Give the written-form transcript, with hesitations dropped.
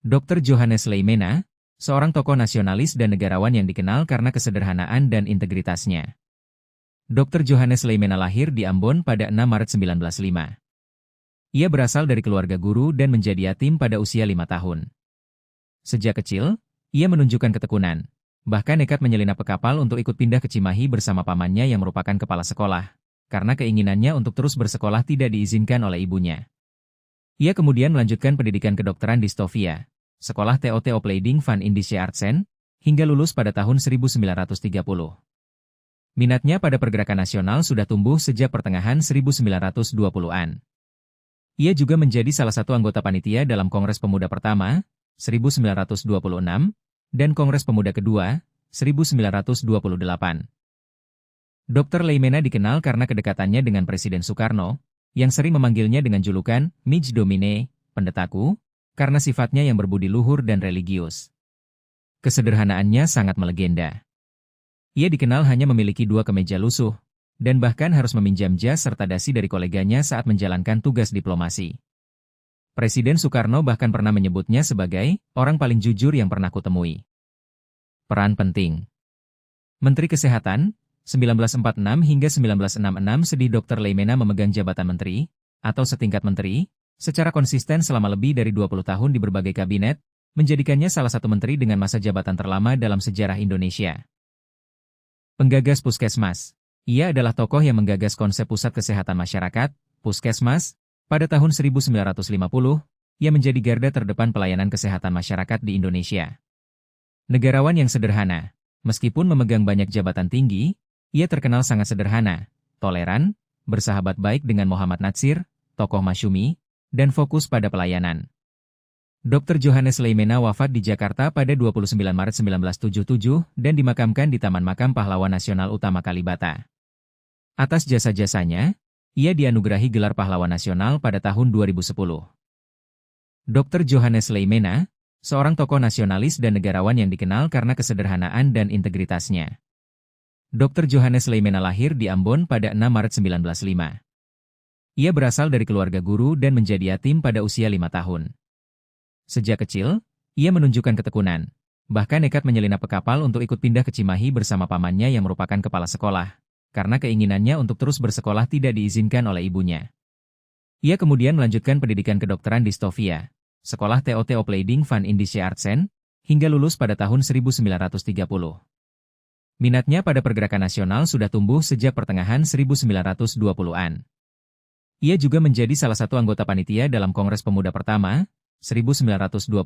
Dr. Johannes Leimena, seorang tokoh nasionalis dan negarawan yang dikenal karena kesederhanaan dan integritasnya. Dr. Johannes Leimena lahir di Ambon pada 6 Maret 1905. Ia berasal dari keluarga guru dan menjadi yatim pada usia 5 tahun. Sejak kecil, ia menunjukkan ketekunan, bahkan nekat menyelinap ke kapal untuk ikut pindah ke Cimahi bersama pamannya yang merupakan kepala sekolah, karena keinginannya untuk terus bersekolah tidak diizinkan oleh ibunya. Ia kemudian melanjutkan pendidikan kedokteran di Stovia, Sekolah TOT Opleiding van Indische Artsen, hingga lulus pada tahun 1930. Minatnya pada pergerakan nasional sudah tumbuh sejak pertengahan 1920-an. Ia juga menjadi salah satu anggota panitia dalam Kongres Pemuda pertama, 1926, dan Kongres Pemuda kedua, 1928. Dr. Leimena dikenal karena kedekatannya dengan Presiden Soekarno, yang sering memanggilnya dengan julukan Mij Domine, pendetaku, karena sifatnya yang berbudi luhur dan religius. Kesederhanaannya sangat melegenda. Ia dikenal hanya memiliki 2 kemeja lusuh, dan bahkan harus meminjam jas serta dasi dari koleganya saat menjalankan tugas diplomasi. Presiden Soekarno bahkan pernah menyebutnya sebagai orang paling jujur yang pernah kutemui. Peran penting. Menteri Kesehatan, 1946 hingga 1966 sedih Dr. Leimena memegang jabatan menteri, atau setingkat menteri, secara konsisten selama lebih dari 20 tahun di berbagai kabinet, menjadikannya salah satu menteri dengan masa jabatan terlama dalam sejarah Indonesia. Penggagas Puskesmas. Ia adalah tokoh yang menggagas konsep Pusat Kesehatan Masyarakat, Puskesmas, pada tahun 1950, ia menjadi garda terdepan pelayanan kesehatan masyarakat di Indonesia. Negarawan yang sederhana, meskipun memegang banyak jabatan tinggi, ia terkenal sangat sederhana, toleran, bersahabat baik dengan Muhammad Natsir, tokoh Masyumi, dan fokus pada pelayanan. Dr. Johannes Leimena wafat di Jakarta pada 29 Maret 1977 dan dimakamkan di Taman Makam Pahlawan Nasional Utama Kalibata. Atas jasa-jasanya, ia dianugerahi gelar Pahlawan Nasional pada tahun 2010. Dr. Johannes Leimena, seorang tokoh nasionalis dan negarawan yang dikenal karena kesederhanaan dan integritasnya. Dr. Johannes Leimena lahir di Ambon pada 6 Maret 1905. Ia berasal dari keluarga guru dan menjadi yatim pada usia 5 tahun. Sejak kecil, ia menunjukkan ketekunan, bahkan nekat menyelinap ke kapal untuk ikut pindah ke Cimahi bersama pamannya yang merupakan kepala sekolah, karena keinginannya untuk terus bersekolah tidak diizinkan oleh ibunya. Ia kemudian melanjutkan pendidikan kedokteran di Stovia, Sekolah TOT Opleiding van Indische Artsen, hingga lulus pada tahun 1930. Minatnya pada pergerakan nasional sudah tumbuh sejak pertengahan 1920-an. Ia juga menjadi salah satu anggota panitia dalam Kongres Pemuda pertama, 1920.